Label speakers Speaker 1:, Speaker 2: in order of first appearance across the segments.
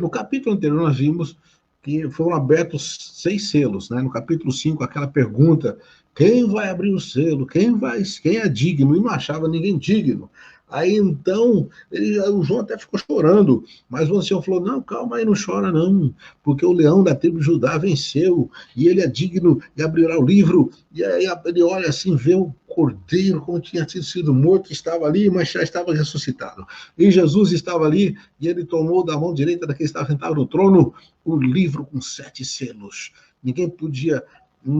Speaker 1: No capítulo anterior, nós vimos que foram abertos 6 selos, né? No capítulo 5, aquela pergunta: quem vai abrir o selo? Quem é digno? E não achava ninguém digno. Aí então, o João até ficou chorando, mas o ancião falou: não, calma aí, não chora não, porque o leão da tribo de Judá venceu, e ele é digno de abrir o livro. E aí ele olha assim, vê o cordeiro como tinha sido morto, estava ali, mas já estava ressuscitado. E Jesus estava ali, e ele tomou da mão direita daquele que estava sentado no trono o livro com 7 selos. Ninguém podia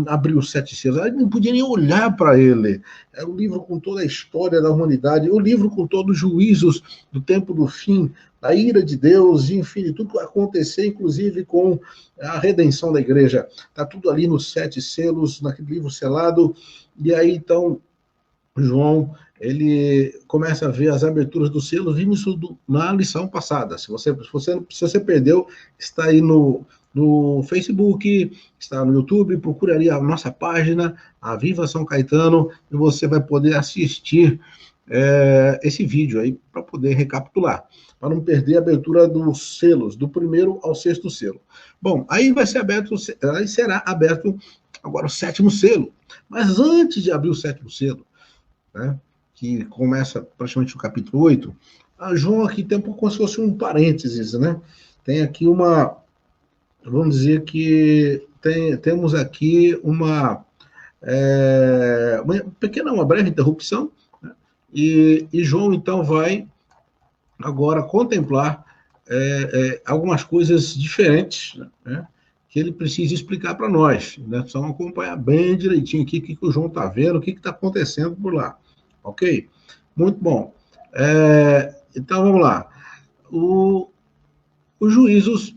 Speaker 1: abrir os 7 selos, ele não podia nem olhar para ele. Era um livro com toda a história da humanidade, um livro com todos os juízos do tempo do fim, da ira de Deus, enfim, tudo que vai acontecer, inclusive com a redenção da igreja. Está tudo ali nos 7 selos, naquele livro selado. E aí, então, João, ele começa a ver as aberturas dos selos. Vimos isso na lição passada. Se você perdeu, está aí no Facebook, está no YouTube, procure ali a nossa página, a Viva São Caetano, e você vai poder assistir esse vídeo aí para poder recapitular, para não perder a abertura dos selos, do 1º ao 6º selo. Bom, aí aí será aberto agora o 7º selo. Mas antes de abrir o 7º selo, né, que começa praticamente no capítulo 8, a João aqui tem como se fosse um parênteses, né? Tem aqui vamos dizer que temos aqui uma pequena, uma breve interrupção, né? E João então vai agora contemplar algumas coisas diferentes, né, que ele precisa explicar para nós, né? Só acompanhar bem direitinho aqui o que o João está vendo, o que está acontecendo por lá, ok? Muito bom. Então vamos lá. Os juízos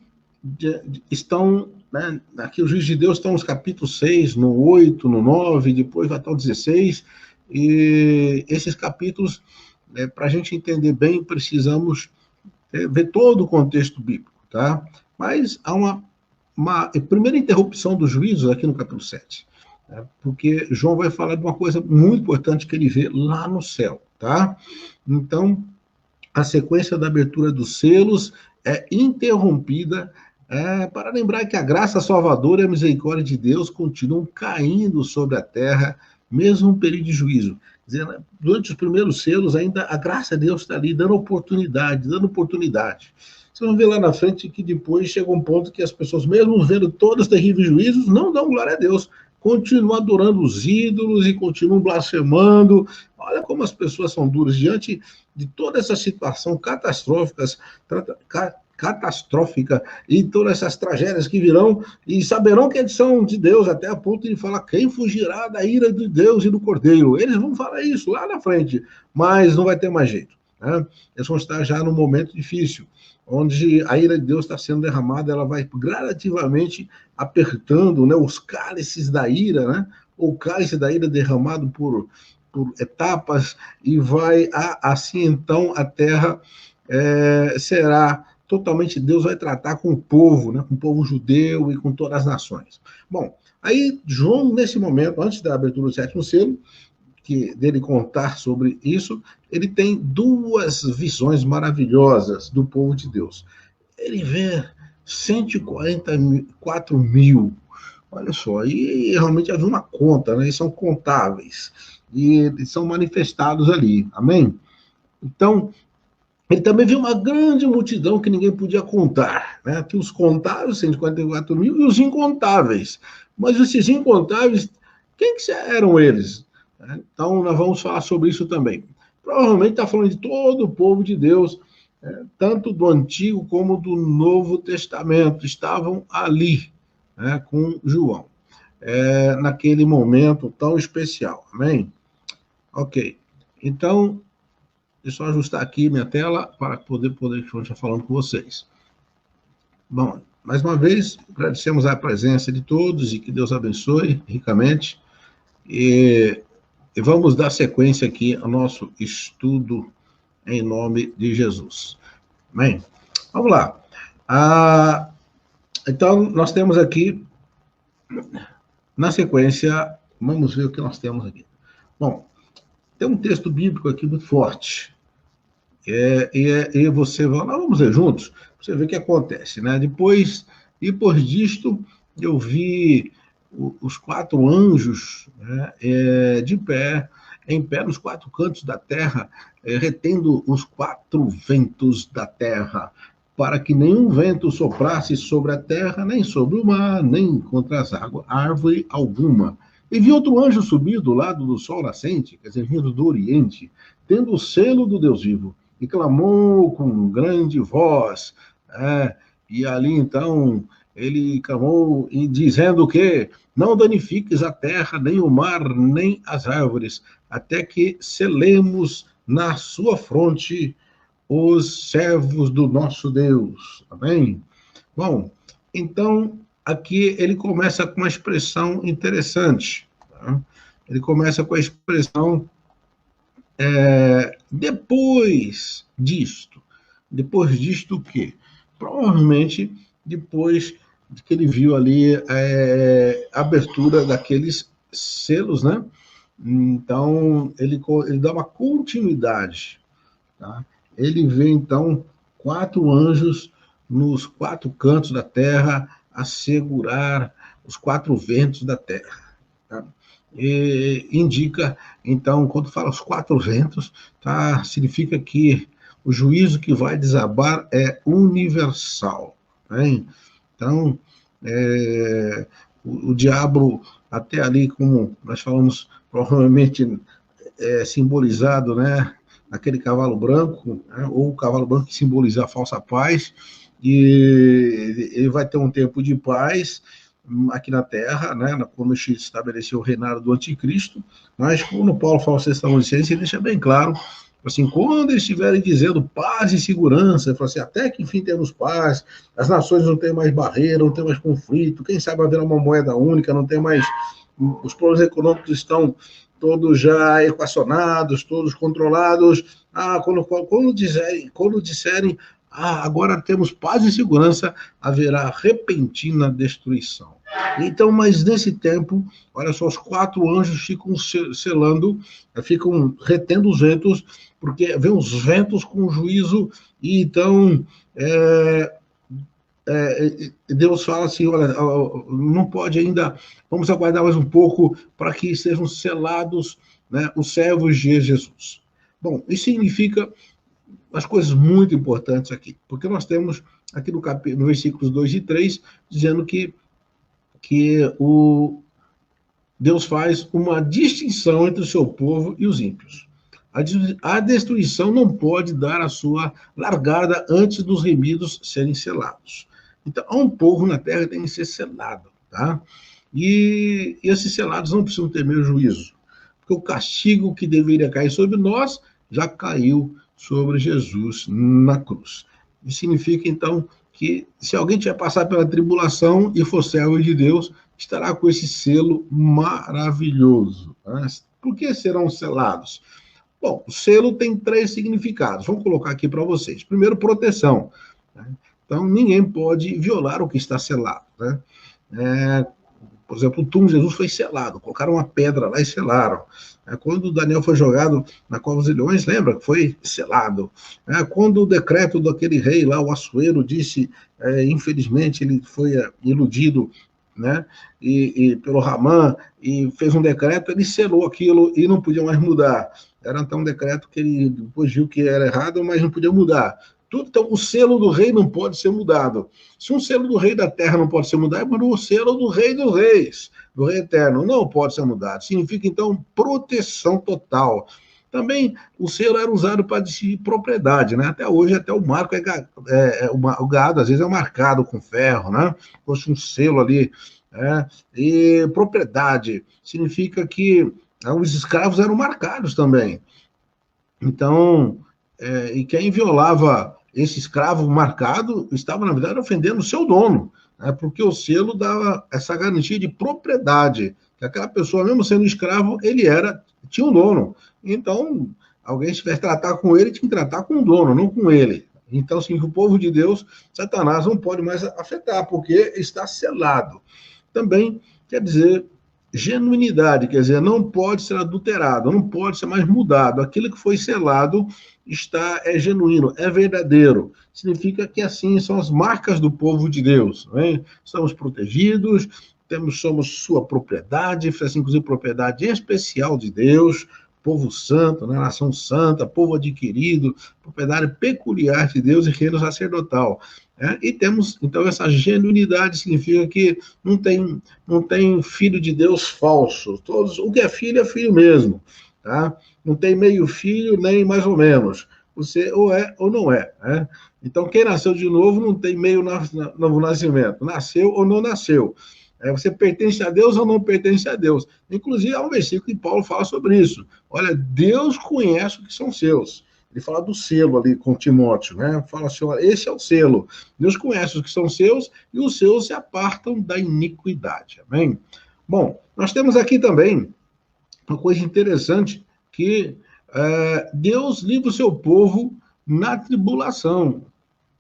Speaker 1: estão, né, aqui os juízos de Deus estão nos capítulos 6, no 8, no 9, depois vai até o 16, e esses capítulos, para a gente entender bem, precisamos ver todo o contexto bíblico, tá? Mas há uma primeira interrupção dos juízos aqui no capítulo 7, né? Porque João vai falar de uma coisa muito importante que ele vê lá no céu, tá? Então, a sequência da abertura dos selos é interrompida para lembrar que a graça salvadora e a misericórdia de Deus continuam caindo sobre a terra, mesmo no período de juízo. Dizendo, durante os primeiros selos, ainda a graça de Deus está ali, dando oportunidade. Vocês vão ver lá na frente que depois chega um ponto que as pessoas, mesmo vendo todos os terríveis juízos, não dão glória a Deus, continuam adorando os ídolos e continuam blasfemando. Olha como as pessoas são duras diante de toda essa situação catastrófica e todas essas tragédias que virão, e saberão que eles são de Deus, até a ponto de falar: quem fugirá da ira de Deus e do Cordeiro? Eles vão falar isso lá na frente, mas não vai ter mais jeito, né? Eles vão estar já num momento difícil, onde a ira de Deus está sendo derramada, ela vai gradativamente apertando, né, os cálices da ira, né? O cálice da ira derramado por etapas, e vai assim então a terra será totalmente, Deus vai tratar com o povo, né, com o povo judeu e com todas as nações. Bom, aí João, nesse momento, antes da abertura do 7º selo, dele contar sobre isso, ele tem 2 visões maravilhosas do povo de Deus. Ele vê 144 mil, olha só, e realmente havia uma conta, né? Eles são contáveis, e eles são manifestados ali, amém? Então, ele também viu uma grande multidão que ninguém podia contar, né? Que os contáveis, 144 mil, e os incontáveis. Mas esses incontáveis, quem que eram eles? Então, nós vamos falar sobre isso também. Provavelmente está falando de todo o povo de Deus, tanto do Antigo como do Novo Testamento, estavam ali, né, com João, naquele momento tão especial, amém? Ok, então, deixa eu ajustar aqui minha tela para poder continuar falando com vocês. Bom, mais uma vez, agradecemos a presença de todos e que Deus abençoe ricamente, e vamos dar sequência aqui ao nosso estudo em nome de Jesus. Amém? Vamos lá. Então, nós temos aqui, na sequência, vamos ver o que nós temos aqui. Bom, tem um texto bíblico aqui muito forte. E você vai, nós vamos ler juntos. Você vê o que acontece, né? Depois disto, eu vi os 4 anjos, né, em pé nos 4 cantos da terra, retendo os 4 ventos da terra, para que nenhum vento soprasse sobre a terra, nem sobre o mar, nem contra as águas, árvore alguma. E vi outro anjo subir do lado do sol nascente, quer dizer, vindo do oriente, tendo o selo do Deus vivo, e clamou com grande voz. E ali então ele clamou e dizendo que não danifiques a terra, nem o mar, nem as árvores, até que selemos na sua fronte os servos do nosso Deus. Amém? Bom, então aqui ele começa com uma expressão interessante. Tá? Ele começa com a expressão depois disto. Depois disto o quê? Provavelmente depois de que ele viu ali a abertura daqueles selos, né? Então, ele dá uma continuidade. Tá? Ele vê, então, 4 anjos nos 4 cantos da terra a segurar os 4 ventos da terra. Tá? E indica, então, quando fala os 4 ventos, tá? Significa que o juízo que vai desabar é universal. Né? Então, o diabo, até ali, como nós falamos, provavelmente simbolizado, né, naquele cavalo branco, né, ou o cavalo branco que simboliza a falsa paz, e ele vai ter um tempo de paz aqui na Terra, né, quando se estabeleceu o reinado do anticristo, mas quando Paulo fala aos Tessalonicenses, ele deixa bem claro, assim, quando eles estiverem dizendo paz e segurança, ele fala assim, até que enfim temos paz, as nações não têm mais barreira, não tem mais conflito, quem sabe haverá uma moeda única, não tem mais, os problemas econômicos estão todos já equacionados, todos controlados. Quando disserem agora temos paz e segurança, haverá repentina destruição. Então, mas nesse tempo, olha só, os 4 anjos ficam selando, ficam retendo os ventos, porque vem os ventos com juízo, e então Deus fala assim, olha, não pode ainda, vamos aguardar mais um pouco para que sejam selados, né, os servos de Jesus. Bom, isso significa as coisas muito importantes aqui, porque nós temos aqui no versículos 2 e 3, dizendo que Deus faz uma distinção entre o seu povo e os ímpios. A destruição não pode dar a sua largada antes dos remidos serem selados. Então, há um povo na terra que tem que ser selado, tá? E esses selados não precisam temer o juízo, porque o castigo que deveria cair sobre nós já caiu sobre Jesus na cruz. Isso significa, então, que se alguém tiver passar pela tribulação e for servo de Deus, estará com esse selo maravilhoso. Tá? Por que serão selados? Bom, o selo tem 3 significados. Vamos colocar aqui para vocês. Primeiro, proteção. Né? Então, ninguém pode violar o que está selado. Né? Por exemplo, o túmulo de Jesus foi selado. Colocaram uma pedra lá e selaram. Quando Daniel foi jogado na cova dos leões, lembra? Foi selado. Quando o decreto daquele rei lá, o Assuero, disse, infelizmente, ele foi iludido, né? E pelo Ramã, e fez um decreto, ele selou aquilo e não podia mais mudar. Era então um decreto que ele depois viu que era errado, mas não podia mudar. Então, o selo do rei não pode ser mudado. Se um selo do rei da terra não pode ser mudado, mas o selo do rei dos reis, do rei eterno, não pode ser mudado. Significa, então, proteção total. Também, o selo era usado para decidir propriedade, né? Até hoje, até o marco o gado, às vezes, é marcado com ferro, né? Fosse um selo ali. E propriedade significa que os escravos eram marcados também. Então, e quem violava esse escravo marcado estava, na verdade, ofendendo o seu dono, né? Porque o selo dava essa garantia de propriedade, que aquela pessoa, mesmo sendo escravo, tinha um dono. Então, alguém tivesse que tratar com ele, tinha que tratar com o dono, não com ele. Então, assim, o povo de Deus, Satanás não pode mais afetar, porque está selado. Também quer dizer genuinidade, quer dizer, não pode ser adulterado, não pode ser mais mudado. Aquilo que foi selado é genuíno, é verdadeiro. Significa que assim são as marcas do povo de Deus. Né? Estamos protegidos, somos sua propriedade, assim, inclusive propriedade especial de Deus, povo santo, né? Nação santa, povo adquirido, propriedade peculiar de Deus e reino sacerdotal. E temos, então, essa genuinidade significa que não tem filho de Deus falso. O que é filho mesmo. Tá? Não tem meio filho, nem mais ou menos. Você ou é ou não é. Né? Então, quem nasceu de novo não tem meio novo nascimento. Nasceu ou não nasceu. Você pertence a Deus ou não pertence a Deus. Inclusive, há um versículo que Paulo fala sobre isso. Olha, Deus conhece o que são seus. Ele fala do selo ali com Timóteo, né? Fala assim, olha, esse é o selo. Deus conhece os que são seus e os seus se apartam da iniquidade. Amém? Bom, nós temos aqui também uma coisa interessante que Deus livra o seu povo na tribulação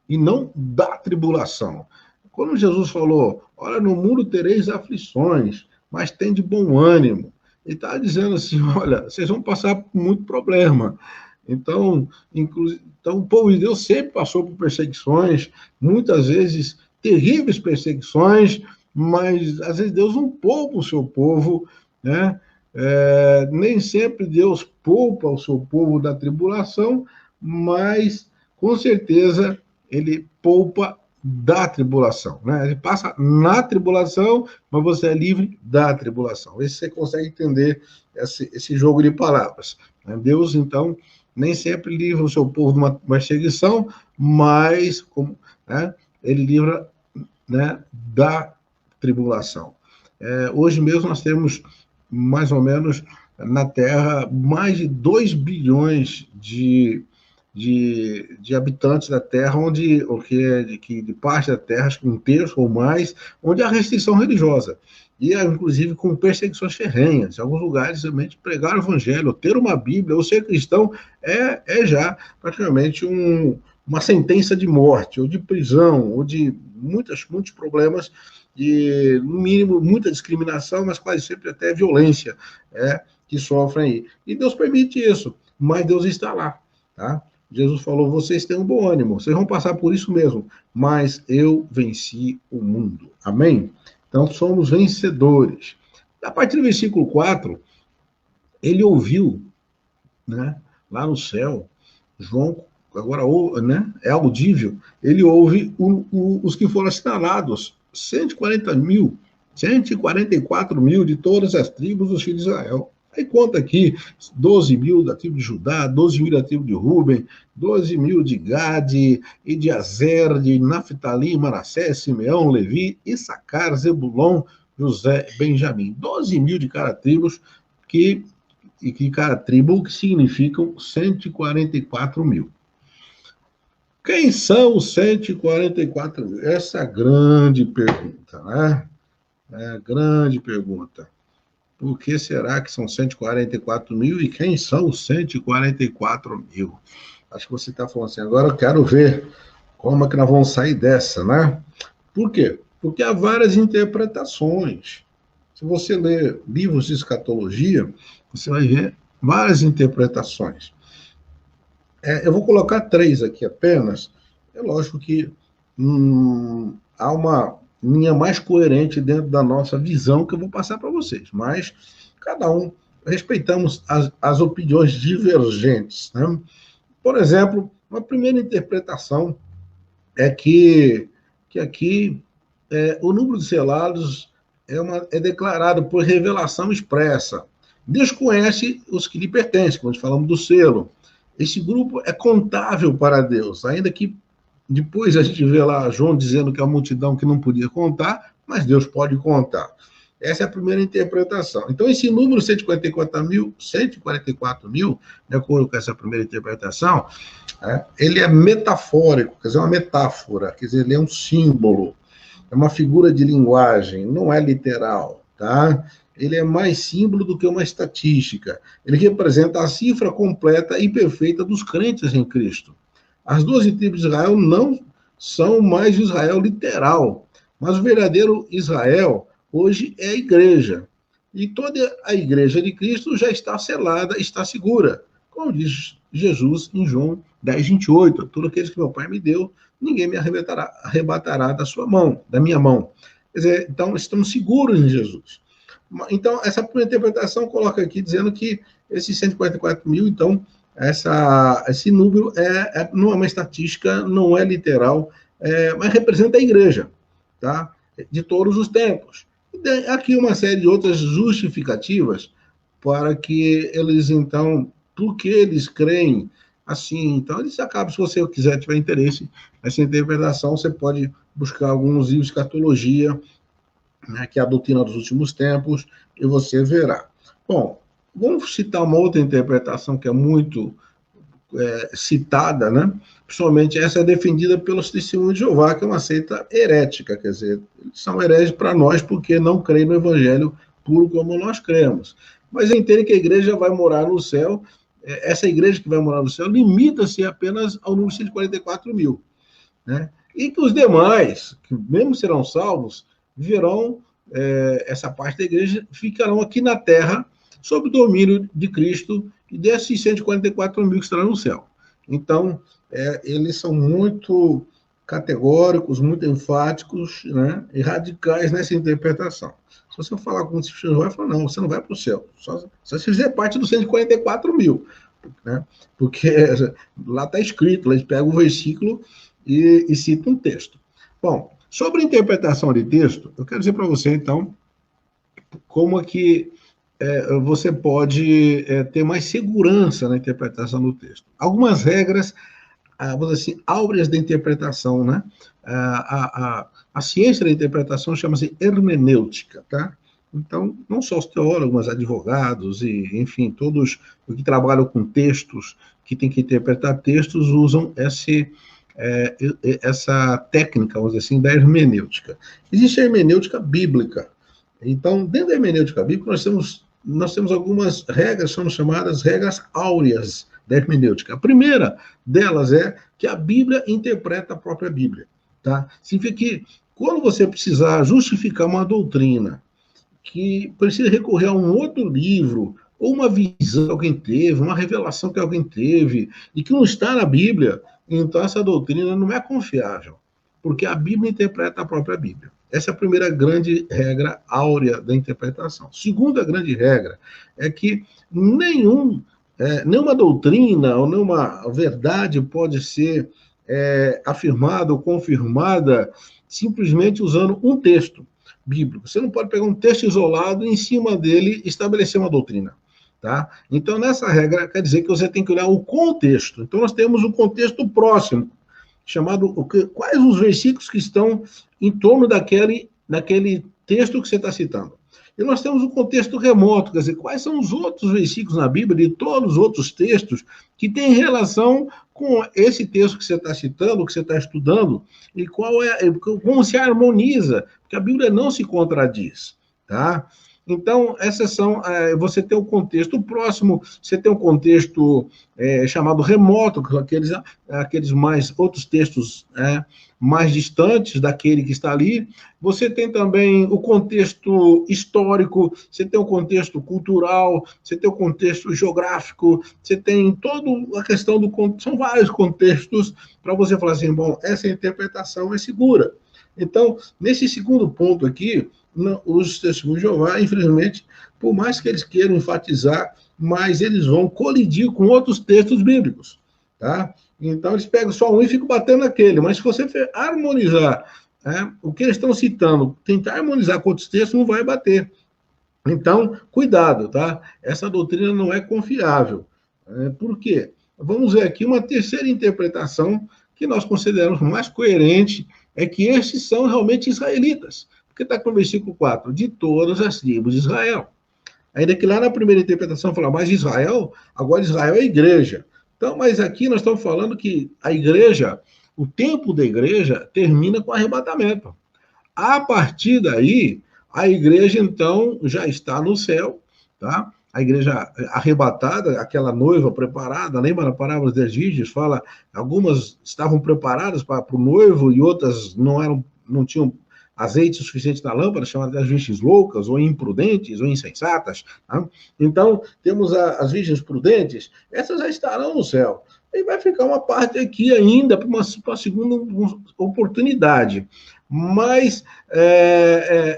Speaker 1: e não da tribulação. Quando Jesus falou, olha, no mundo tereis aflições, mas tem de bom ânimo. Ele está dizendo assim, olha, vocês vão passar por muito problema. Então, o povo de Deus sempre passou por perseguições, muitas vezes terríveis perseguições, mas às vezes Deus não poupa o seu povo, né? Nem sempre Deus poupa o seu povo da tribulação, mas com certeza ele poupa da tribulação, né? Ele passa na tribulação, mas você é livre da tribulação. Esse você consegue entender esse jogo de palavras. Né? Deus, então, nem sempre livra o seu povo de uma perseguição, mas né, ele livra, né, da tribulação. Hoje mesmo nós temos mais ou menos na Terra mais de 2 bilhões de habitantes da Terra, onde de parte da Terra, acho que 1/3 ou mais, onde há restrição religiosa. E, inclusive, com perseguições ferrenhas. Em alguns lugares, realmente, pregar o evangelho, ter uma Bíblia, ou ser cristão, é já praticamente uma sentença de morte, ou de prisão, ou de muitos problemas, e, no mínimo, muita discriminação, mas quase sempre até violência que sofrem aí. E Deus permite isso, mas Deus está lá, tá? Jesus falou, vocês têm um bom ânimo, vocês vão passar por isso mesmo, mas eu venci o mundo. Amém? Então, somos vencedores. A partir do versículo 4, ele ouviu, né, lá no céu, João, agora, né, é audível, ele ouve os que foram assinalados, 144 mil de todas as tribos dos filhos de Israel. Aí conta aqui 12 mil da tribo de Judá, 12 mil da tribo de Ruben, 12 mil de Gade e de Azer, de Naftali, Manassés, Simeão, Levi, Issacar, Zebulon, José, Benjamim. 12 mil de cada tribo, que significam 144 mil. Quem são os 144 mil? Essa é a grande pergunta, né? É a grande pergunta. Por que será que são 144 mil e quem são os 144 mil? Acho que você está falando assim, agora eu quero ver como é que nós vamos sair dessa, né? Por quê? Porque há várias interpretações. Se você ler livros de escatologia, você vai ver várias interpretações. Eu vou colocar 3 aqui apenas. É lógico que há uma linha mais coerente dentro da nossa visão que eu vou passar para vocês, mas cada um respeitamos as opiniões divergentes. Né? Por exemplo, uma primeira interpretação é que aqui o número de selados é declarado por revelação expressa. Deus conhece os que lhe pertencem, quando falamos do selo. Esse grupo é contável para Deus, ainda que depois a gente vê lá João dizendo que é a multidão que não podia contar, mas Deus pode contar. Essa é a primeira interpretação. Então, esse número 144 mil, de acordo com essa primeira interpretação, ele é metafórico, quer dizer, uma metáfora, quer dizer, ele é um símbolo, é uma figura de linguagem, não é literal, tá? Ele é mais símbolo do que uma estatística. Ele representa a cifra completa e perfeita dos crentes em Cristo. As 12 tribos de Israel não são mais Israel literal, mas o verdadeiro Israel hoje é a igreja. E toda a igreja de Cristo já está selada, está segura. Como diz Jesus em João 10:28, tudo aqueles que meu Pai me deu, ninguém me arrebatará da sua mão, da minha mão. Quer dizer, então estamos seguros em Jesus. Então, essa interpretação coloca aqui dizendo que esses 144 mil, então, esse número não é uma estatística, não é literal, mas representa a igreja, tá? De todos os tempos. E aqui uma série de outras justificativas para que eles, então, porque eles creem assim, então eles acabam, se você quiser, tiver interesse nessa interpretação, você pode buscar alguns livros de escatologia, né, que é a doutrina dos últimos tempos, e você verá. Bom, vamos citar uma outra interpretação que é muito citada, né? Principalmente essa é defendida pelos testemunhos de Jeová, que é uma seita herética, quer dizer, eles são hereges para nós porque não creem no evangelho puro como nós cremos. Mas entendem que a igreja vai morar no céu, essa igreja que vai morar no céu limita-se apenas ao número de 144 mil, né? E que os demais, que mesmo serão salvos, verão essa parte da igreja, ficarão aqui na terra sob o domínio de Cristo e desses 144 mil que estarão no céu. Então, eles são muito categóricos, muito enfáticos, né, e radicais nessa interpretação. Se você falar com o Cristiano, vai falar, não, você não vai para o céu, só se fizer parte dos 144 mil, né, porque lá está escrito, eles pegam o versículo e citam um texto. Bom, sobre a interpretação de texto, eu quero dizer para você, então, como é que você pode ter mais segurança na interpretação do texto. Algumas regras, vamos dizer assim, áureas da interpretação, né? A ciência da interpretação chama-se hermenêutica, tá? Então, não só os teólogos, mas advogados e, enfim, todos que trabalham com textos, que têm que interpretar textos, usam essa técnica, vamos dizer assim, da hermenêutica. Existe a hermenêutica bíblica. Então, dentro da hermenêutica bíblica, nós temos algumas regras, são chamadas regras áureas da hermenêutica. A primeira delas é que a Bíblia interpreta a própria Bíblia. Tá? Significa que, quando você precisar justificar uma doutrina que precisa recorrer a um outro livro, ou uma visão que alguém teve, uma revelação que alguém teve, e que não está na Bíblia, então essa doutrina não é confiável, porque a Bíblia interpreta a própria Bíblia. Essa é a primeira grande regra áurea da interpretação. Segunda grande regra é que nenhuma doutrina ou nenhuma verdade pode ser afirmada ou confirmada simplesmente usando um texto bíblico. Você não pode pegar um texto isolado e em cima dele estabelecer uma doutrina. Tá? Então, nessa regra, quer dizer que você tem que olhar o contexto. Então, nós temos um contexto próximo, chamado quais os versículos que estão em torno daquele texto que você está citando. E nós temos um contexto remoto, quer dizer, quais são os outros versículos na Bíblia, de todos os outros textos, que têm relação com esse texto que você está citando, que você está estudando, e como se harmoniza, porque a Bíblia não se contradiz, tá? Então, essas são, você tem um contexto próximo, você tem um contexto chamado remoto, aqueles mais outros textos mais distantes daquele que está ali. Você tem também o contexto histórico, você tem o contexto cultural, você tem o contexto geográfico, você tem toda a questão são vários contextos para você falar assim, bom, essa interpretação é segura. Então, nesse segundo ponto aqui, os testemunhos de Jeová, infelizmente, por mais que eles queiram enfatizar, mas eles vão colidir com outros textos bíblicos, tá? Então, eles pegam só um e ficam batendo naquele, mas se você harmonizar o que eles estão citando, tentar harmonizar com outros textos, não vai bater. Então, cuidado, tá? Essa doutrina não é confiável. Por quê? Vamos ver aqui uma terceira interpretação que nós consideramos mais coerente, é que estes são realmente israelitas. Porque está com o versículo 4, de todas as tribos de Israel. Ainda que lá na primeira interpretação fala, mas Israel, agora Israel é a igreja. Então, mas aqui nós estamos falando que a igreja, o tempo da igreja termina com o arrebatamento. A partir daí, a igreja, então, já está no céu, tá? A igreja arrebatada, aquela noiva preparada, lembra na parábola das virgens? Fala, algumas estavam preparadas para o noivo e outras não tinham azeite suficiente na lâmpada, chamadas as virgens loucas, ou imprudentes, ou insensatas. Tá? Então, temos as virgens prudentes, essas já estarão no céu. E vai ficar uma parte aqui ainda para uma segunda oportunidade. Mas,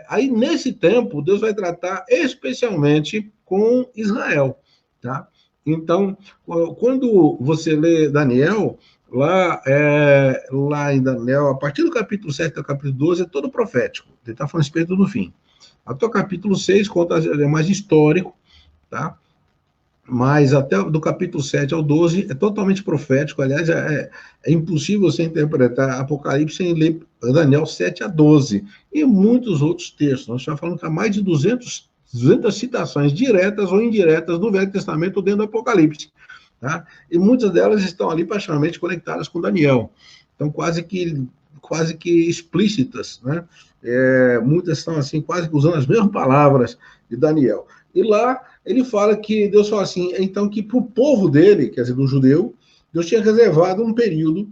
Speaker 1: aí, nesse tempo, Deus vai tratar especialmente com Israel. Tá? Então, quando você lê Daniel, lá em Daniel, a partir do capítulo 7 ao capítulo 12, é todo profético. Ele está falando a respeito do fim. Até o capítulo 6 conta, é mais histórico, tá? Mas até do capítulo 7 ao 12 é totalmente profético. Aliás, é impossível você interpretar Apocalipse sem ler Daniel 7 a 12 e muitos outros textos. Nós estamos falando que há mais de 200 citações diretas ou indiretas do Velho Testamento dentro do Apocalipse. Tá? E muitas delas estão ali praticamente conectadas com Daniel. Então, quase que explícitas, né? Muitas estão assim, quase que usando as mesmas palavras de Daniel. E lá ele fala que Deus fala assim, então que para o povo dele, quer dizer, do judeu, Deus tinha reservado um período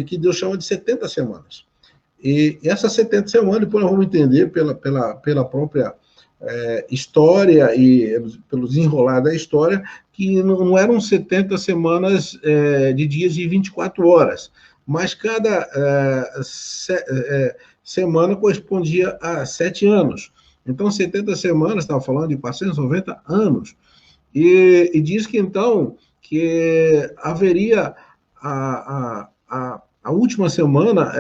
Speaker 1: que Deus chama de 70 semanas. E essas 70 semanas, depois nós vamos entender pela própria história e pelo desenrolar da história, que não eram 70 semanas de dias de 24 horas, mas cada semana correspondia a 7 anos. Então, 70 semanas, estava falando de 490 anos. E diz que, então, que haveria a última semana,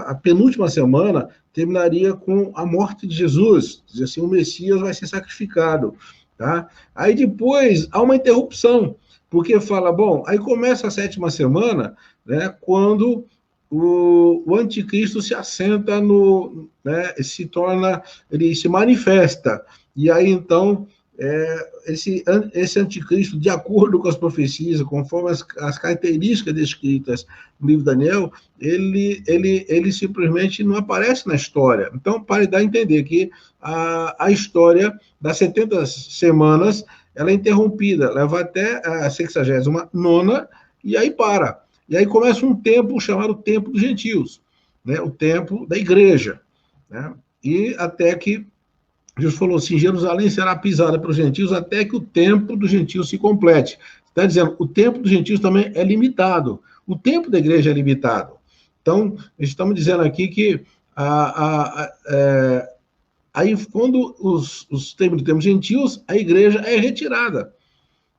Speaker 1: a penúltima semana, terminaria com a morte de Jesus. Diz assim, o Messias vai ser sacrificado. Tá? Aí depois há uma interrupção, porque fala, bom, aí começa a 7ª semana, né, quando o anticristo se assenta né, ele se manifesta, e aí então esse anticristo, de acordo com as profecias, conforme as características descritas no livro de Daniel, ele simplesmente não aparece na história. Então, para dar a entender que a história das 70 semanas, ela é interrompida, leva até a 69ª, e aí para. E aí começa um tempo chamado Tempo dos Gentios, né? O tempo da igreja. Né? E até que Jesus falou assim, Jerusalém será pisada pelos gentios até que o tempo dos gentios se complete. Está dizendo, o tempo dos gentios também é limitado. O tempo da igreja é limitado. Então, estamos dizendo aqui que aí, quando os tempos gentios, a igreja é retirada.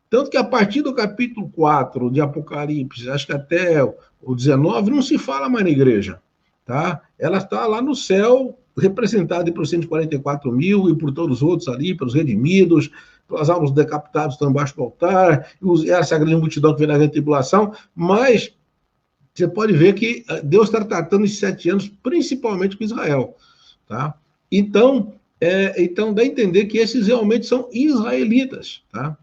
Speaker 1: Tanto que a partir do capítulo 4 de Apocalipse, acho que até o 19, não se fala mais na igreja. Tá? Ela está lá no céu, representada por 144 mil e por todos os outros ali, pelos redimidos, pelas almas decapitadas que estão embaixo do altar, essa grande multidão que vem na grande tribulação, mas você pode ver que Deus está tratando esses 7 anos principalmente com Israel. Tá? Então dá a entender que esses realmente são israelitas. Tá?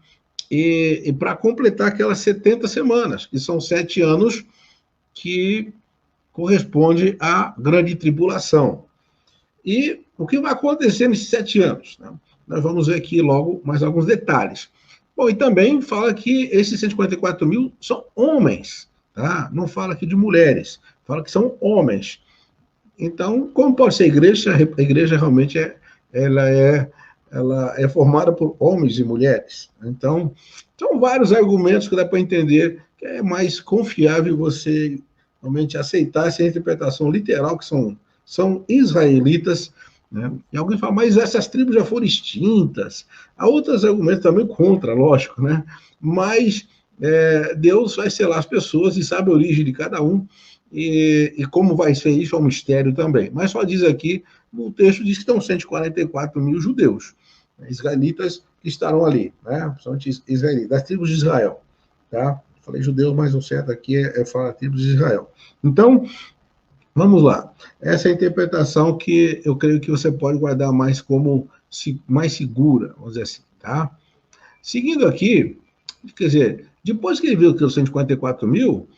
Speaker 1: E para completar aquelas 70 semanas, que são 7 anos que corresponde à grande tribulação. E o que vai acontecer nesses 7 anos? Né? Nós vamos ver aqui logo mais alguns detalhes. Bom, e também fala que esses 144 mil são homens, tá? Não fala aqui de mulheres, fala que são homens. Então, como pode ser igreja? A igreja realmente ela é formada por homens e mulheres. Então, são vários argumentos que dá para entender que é mais confiável você realmente aceitar essa interpretação literal, que são israelitas. Né? E alguém fala, mas essas tribos já foram extintas. Há outros argumentos também contra, lógico, né? Mas Deus vai selar as pessoas e sabe a origem de cada um. E como vai ser isso é um mistério também. Mas só diz aqui, no texto diz que estão 144 mil judeus, israelitas, que estarão ali, né? São israelitas, das tribos de Israel. Tá? Falei judeus, mas o certo aqui é falar tribos de Israel. Então, vamos lá. Essa é a interpretação que eu creio que você pode guardar mais como mais segura, vamos dizer assim, tá? Seguindo aqui, quer dizer, depois que ele viu que os 144 mil,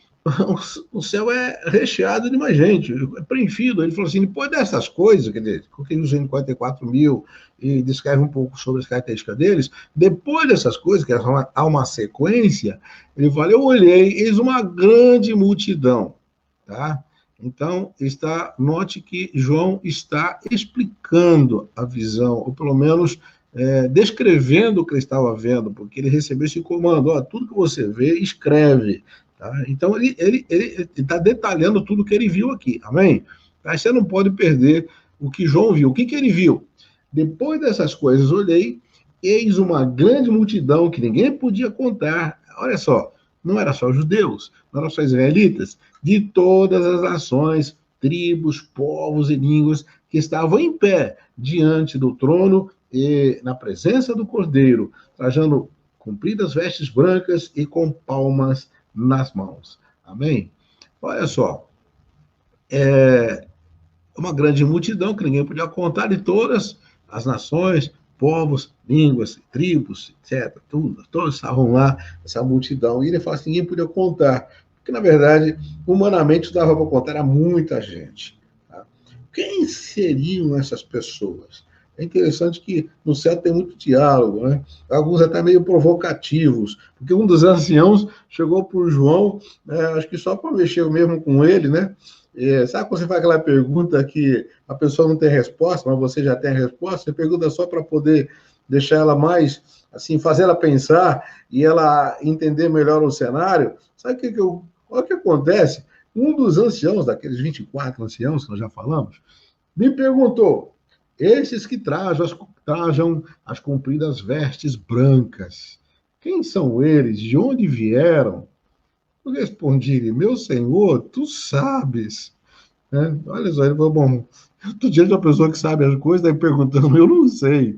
Speaker 1: o céu é recheado de mais gente, é preenchido. Ele falou assim, depois dessas coisas, quer dizer, coloquei os 144 mil e descreve um pouco sobre as características deles, depois dessas coisas, que há uma sequência, ele fala, eu olhei, eis uma grande multidão, tá? Então, note que João está explicando a visão, ou pelo menos descrevendo o que ele estava vendo, porque ele recebeu esse comando: ó, tudo que você vê, escreve. Tá? Então, ele está detalhando tudo que ele viu aqui, amém? Tá? Você não pode perder o que João viu. O que ele viu? Depois dessas coisas, olhei, eis uma grande multidão que ninguém podia contar. Olha só, não era só judeus, não eram só israelitas, de todas as nações, tribos, povos e línguas que estavam em pé diante do trono e na presença do Cordeiro, trajando compridas vestes brancas e com palmas nas mãos. Amém? Olha só, uma grande multidão que ninguém podia contar, de todas as nações, povos, línguas, tribos, etc. Tudo, todos estavam lá, essa multidão. E ele fala assim: ninguém podia contar. Porque, na verdade, humanamente, dava para contar a muita gente. Tá? Quem seriam essas pessoas? É interessante que no céu tem muito diálogo, né? Alguns até meio provocativos, porque um dos anciãos chegou por João, acho que só para mexer mesmo com ele, né? Sabe quando você faz aquela pergunta que a pessoa não tem resposta, mas você já tem a resposta? Você pergunta só para poder deixar ela mais, assim, fazer ela pensar e ela entender melhor o cenário. Sabe olha o que acontece? Um dos anciãos, daqueles 24 anciãos que nós já falamos, me perguntou: esses que trajam as compridas vestes brancas, quem são eles? De onde vieram? Eu respondi: meu senhor, tu sabes. Olha só, ele falou: bom, eu estou diante de uma pessoa que sabe as coisas, aí perguntando, eu não sei.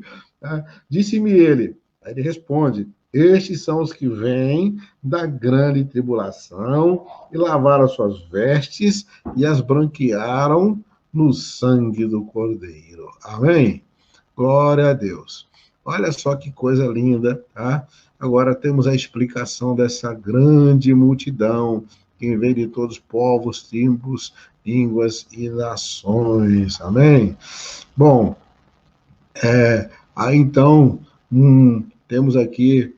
Speaker 1: Disse-me ele, aí ele responde: estes são os que vêm da grande tribulação e lavaram as suas vestes e as branquearam no sangue do Cordeiro. Amém? Glória a Deus. Olha só que coisa linda, tá? Agora temos a explicação dessa grande multidão que vem de todos os povos, tribos, línguas e nações. Amém? Bom, aí então temos aqui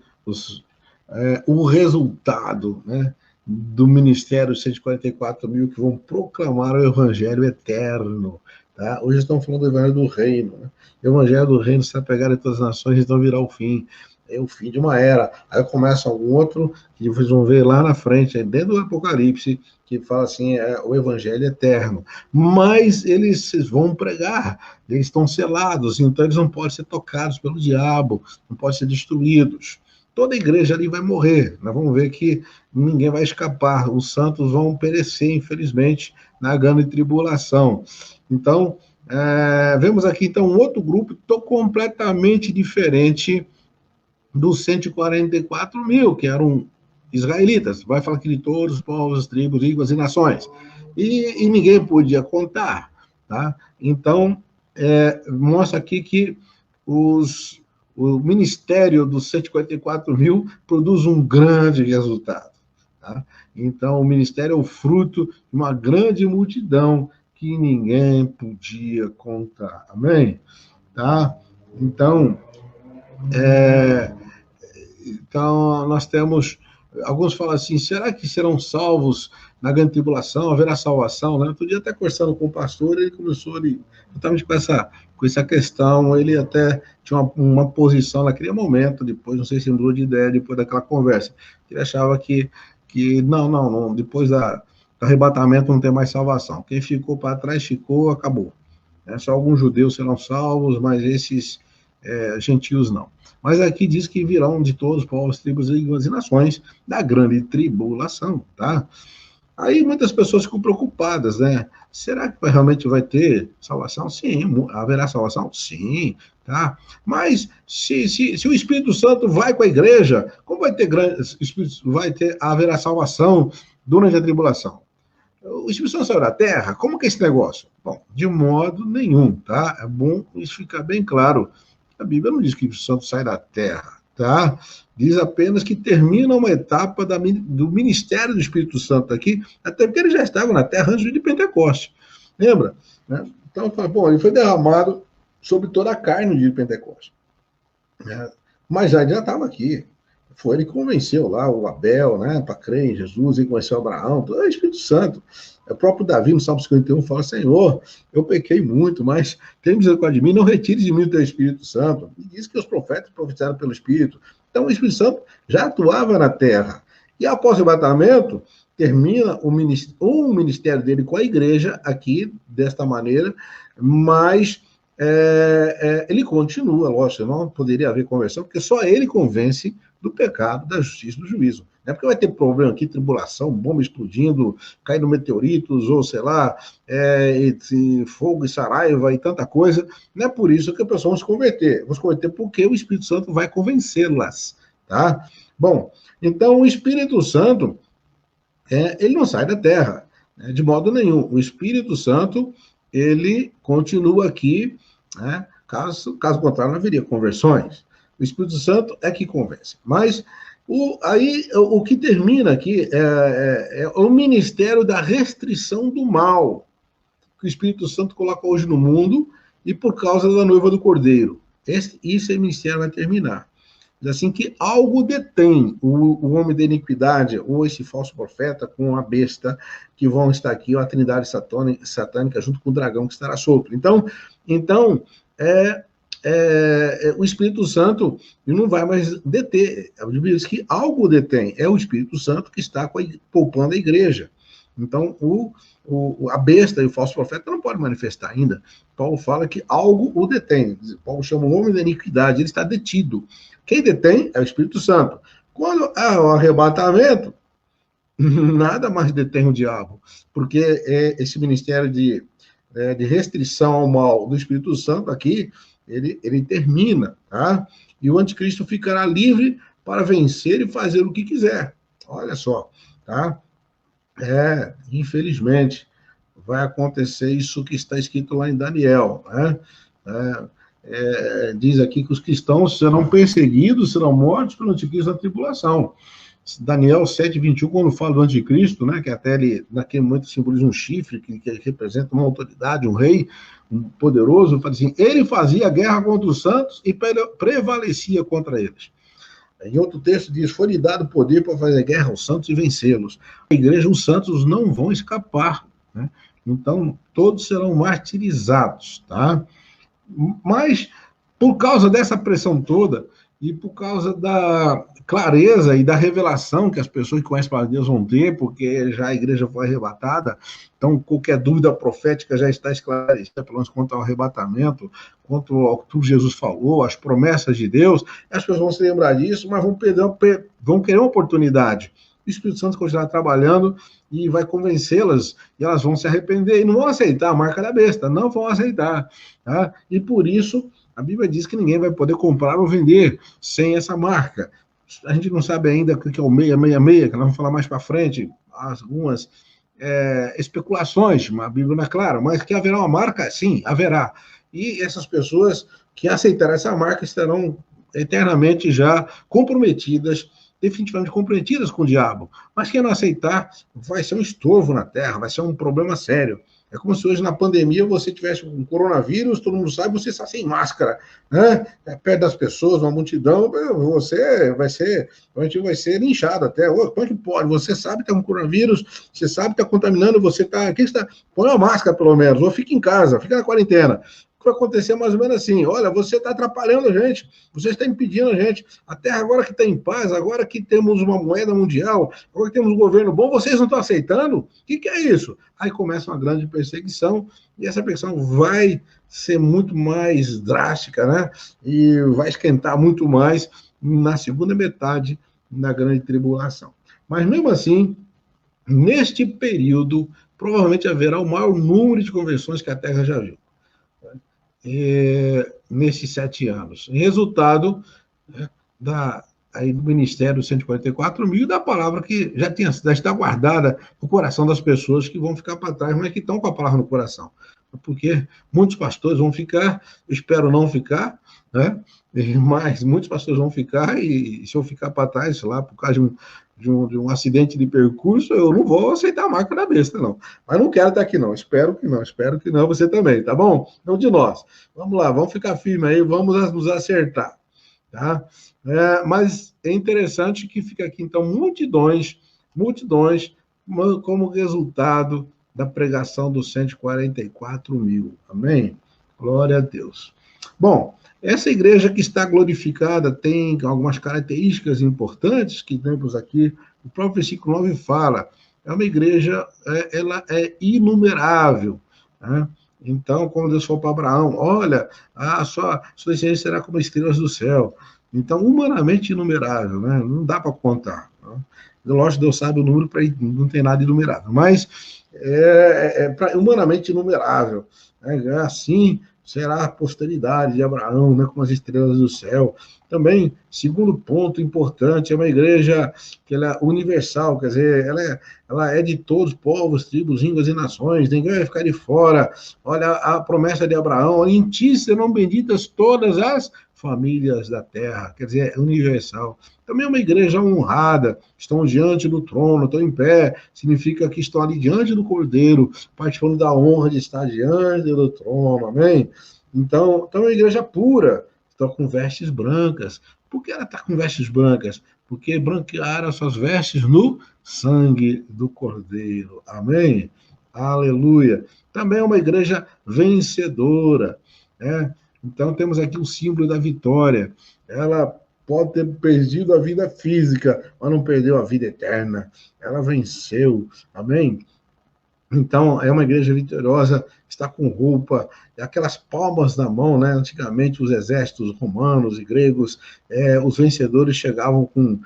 Speaker 1: o resultado, né, do ministério 144.000 que vão proclamar o evangelho eterno. Tá? Hoje estão falando do evangelho do reino. Né? O evangelho do reino será pregado em todas as nações, então virá o fim. É o fim de uma era. Aí começa um outro, que vocês vão ver lá na frente, dentro do Apocalipse, que fala assim, o evangelho eterno. Mas eles vão pregar, eles estão selados, então eles não podem ser tocados pelo diabo, não podem ser destruídos. Toda a igreja ali vai morrer. Nós vamos ver que ninguém vai escapar. Os santos vão perecer, infelizmente, na grande tribulação. Então, vemos aqui então um outro grupo completamente diferente dos 144.000, que eram israelitas. Vai falar aqui de todos os povos, tribos, línguas e nações. E ninguém podia contar. Tá? Então, mostra aqui que o ministério dos 144.000 produz um grande resultado. Tá? Então, o ministério é o fruto de uma grande multidão que ninguém podia contar. Amém? Tá? Então, nós temos. Alguns falam assim: será que serão salvos na grande tribulação? Haverá salvação? Né? Outro dia, até conversando com o pastor, ele começou exatamente com essa questão. Ele até tinha uma posição naquele momento, depois, não sei se mudou de ideia, depois daquela conversa. Ele achava que não, depois do arrebatamento não tem mais salvação. Quem ficou para trás ficou, acabou. Só alguns judeus serão salvos, mas esses gentios não. Mas aqui diz que virão de todos os povos, tribos, línguas e nações da grande tribulação, tá? Aí muitas pessoas ficam preocupadas, né? Será que realmente vai ter salvação? Sim. Haverá salvação? Sim, tá? Mas se o Espírito Santo vai com a igreja, como haverá salvação durante a tribulação? O Espírito Santo saiu da terra? Como que é esse negócio? Bom, de modo nenhum, tá? É bom isso ficar bem claro. A Bíblia não diz que o Espírito Santo sai da terra, tá? Diz apenas que termina uma etapa do ministério do Espírito Santo aqui, até porque ele já estava na terra antes de Pentecostes. Lembra? Né? Então, bom, ele foi derramado sobre toda a carne no dia de Pentecostes. Né? Mas já estava aqui. Foi ele que convenceu lá o Abel, né, para crer em Jesus, ele convenceu Abraão, é o Espírito Santo. O próprio Davi, no Salmo 51, fala: Senhor, eu pequei muito, mas tem misericórdia de mim, não retire de mim o teu Espírito Santo. E diz que os profetas profetizaram pelo Espírito. Então, o Espírito Santo já atuava na terra. E após o arrebatamento, termina o ministério dele com a igreja aqui, desta maneira, mas ele continua, lógico, não poderia haver conversão, porque só ele convence do pecado, da justiça e do juízo. Não é porque vai ter problema aqui, tribulação, bomba explodindo, caindo meteoritos, ou sei lá, fogo e saraiva e tanta coisa. Não é por isso que a pessoa vai se converter. Vão se converter porque o Espírito Santo vai convencê-las, tá? Bom, então o Espírito Santo, ele não sai da terra, né, de modo nenhum. O Espírito Santo, ele continua aqui, né, caso contrário, não haveria conversões. O Espírito Santo é que convence. Mas o que termina aqui é o ministério da restrição do mal, que o Espírito Santo coloca hoje no mundo, e por causa da noiva do Cordeiro. Esse ministério vai terminar. Assim que algo detém o homem da iniquidade, ou esse falso profeta com a besta, que vão estar aqui, ou a trindade satânica, junto com o dragão que estará solto. Então o Espírito Santo não vai mais deter. A Bíblia diz que algo detém. É o Espírito Santo que está poupando a igreja. Então, a besta e o falso profeta não podem manifestar ainda. Paulo fala que algo o detém. Paulo chama o homem da iniquidade, ele está detido. Quem detém é o Espírito Santo. Quando há o arrebatamento, nada mais detém o diabo, porque esse ministério de restrição ao mal do Espírito Santo aqui, ele termina, tá? E o anticristo ficará livre para vencer e fazer o que quiser. Olha só, tá? Infelizmente, vai acontecer isso que está escrito lá em Daniel, né? Diz aqui que os cristãos serão perseguidos, serão mortos pelo anticristo na tribulação. Daniel 7:21, quando fala do anticristo, né, que até ele, naquele momento, simboliza um chifre, que representa uma autoridade, um rei, um poderoso, fala assim: ele fazia guerra contra os santos e prevalecia contra eles. Em outro texto diz: foi-lhe dado poder para fazer guerra aos santos e vencê-los. A igreja, os santos não vão escapar, né? Então, todos serão martirizados, tá? Mas, por causa dessa pressão toda, e por causa da clareza e da revelação que as pessoas que conhecem para Deus vão ter, porque já a igreja foi arrebatada, então qualquer dúvida profética já está esclarecida, pelo menos quanto ao arrebatamento, quanto ao que tudo Jesus falou, as promessas de Deus, as pessoas vão se lembrar disso, mas vão querer uma oportunidade. O Espírito Santo continuará trabalhando e vai convencê-las, e elas vão se arrepender, e não vão aceitar a marca da besta, não vão aceitar, tá? E por isso, a Bíblia diz que ninguém vai poder comprar ou vender sem essa marca. A gente não sabe ainda o que é o 666, que nós vamos falar mais para frente, algumas especulações, a Bíblia não é clara, mas que haverá uma marca, sim, haverá. E essas pessoas que aceitarão essa marca estarão eternamente já comprometidas, definitivamente comprometidas com o diabo. Mas quem não aceitar vai ser um estorvo na terra, vai ser um problema sério. É como se hoje na pandemia você tivesse um coronavírus, todo mundo sabe, você está sem máscara, né? Perto das pessoas, uma multidão, você vai ser linchado até. Como é que pode? Você sabe que tem um coronavírus, você sabe que está contaminando, você está... Põe uma máscara pelo menos, ou fica em casa, fica na quarentena. Vai acontecer mais ou menos assim: olha, você está atrapalhando a gente, você está impedindo a gente. A terra agora que está em paz, agora que temos uma moeda mundial, agora que temos um governo bom, vocês não estão aceitando? O que é isso? Aí começa uma grande perseguição, e essa perseguição vai ser muito mais drástica, né? E vai esquentar muito mais na segunda metade da grande tribulação. Mas mesmo assim, neste período, provavelmente haverá o maior número de conversões que a terra já viu. Nesses 7 anos. Resultado, né, do Ministério 144 mil, da palavra que já está guardada no coração das pessoas que vão ficar para trás, mas que estão com a palavra no coração. Porque muitos pastores vão ficar, espero não ficar, né? Mas muitos pastores vão ficar, e se eu ficar para trás, sei lá, por causa de um acidente de percurso, eu não vou aceitar a marca da besta, não. Mas não quero estar aqui, não. Espero que não, você também, tá bom? Então, de nós. Vamos lá, vamos ficar firme aí, vamos nos acertar. tá? Mas é interessante que fica aqui, então, multidões, como resultado da pregação dos 144 mil. Amém? Glória a Deus. Bom, essa igreja que está glorificada tem algumas características importantes que temos aqui. O próprio versículo 9 fala, é uma igreja, ela é inumerável, né? Então, como Deus falou para Abraão, olha, a sua descendência será como estrelas do céu. Então, humanamente inumerável, né? Não dá para contar. Né? Lógico, Deus sabe o número, para não tem nada inumerável, mas humanamente inumerável. Né? Assim será a posteridade de Abraão, né? Como as estrelas do céu. Também, segundo ponto importante, é uma igreja que ela é universal, quer dizer, ela é de todos, povos, tribos, línguas e nações, ninguém vai ficar de fora. Olha a promessa de Abraão, em ti serão benditas todas as famílias da terra, quer dizer, é universal. Também é uma igreja honrada, estão diante do trono, estão em pé, significa que estão ali diante do Cordeiro, participando da honra de estar diante do trono, amém? Então é uma igreja pura, estão com vestes brancas. Por que ela está com vestes brancas? Porque branquearam as suas vestes no sangue do Cordeiro, amém? Aleluia. Também é uma igreja vencedora, né? Então temos aqui o símbolo da vitória. Ela pode ter perdido a vida física, mas não perdeu a vida eterna. Ela venceu, amém? Então, é uma igreja vitoriosa, está com roupa, aquelas palmas na mão, né? Antigamente, os exércitos romanos e gregos, os vencedores chegavam com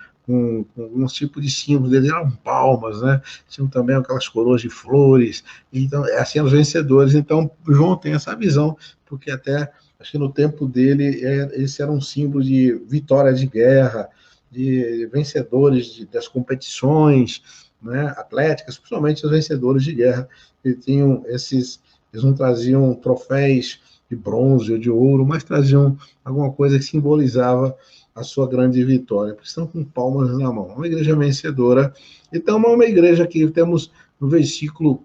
Speaker 1: alguns tipos de símbolos, eles eram palmas, né? Tinham também aquelas coroas de flores, então, assim, os vencedores. Então, João tem essa visão, porque até, acho que no tempo dele, esse era um símbolo de vitória de guerra, de vencedores das competições, né, atléticas, principalmente os vencedores de guerra, eles não traziam troféus de bronze ou de ouro, mas traziam alguma coisa que simbolizava a sua grande vitória, porque estão com palmas na mão. Uma igreja vencedora. Então, é uma igreja que temos no versículo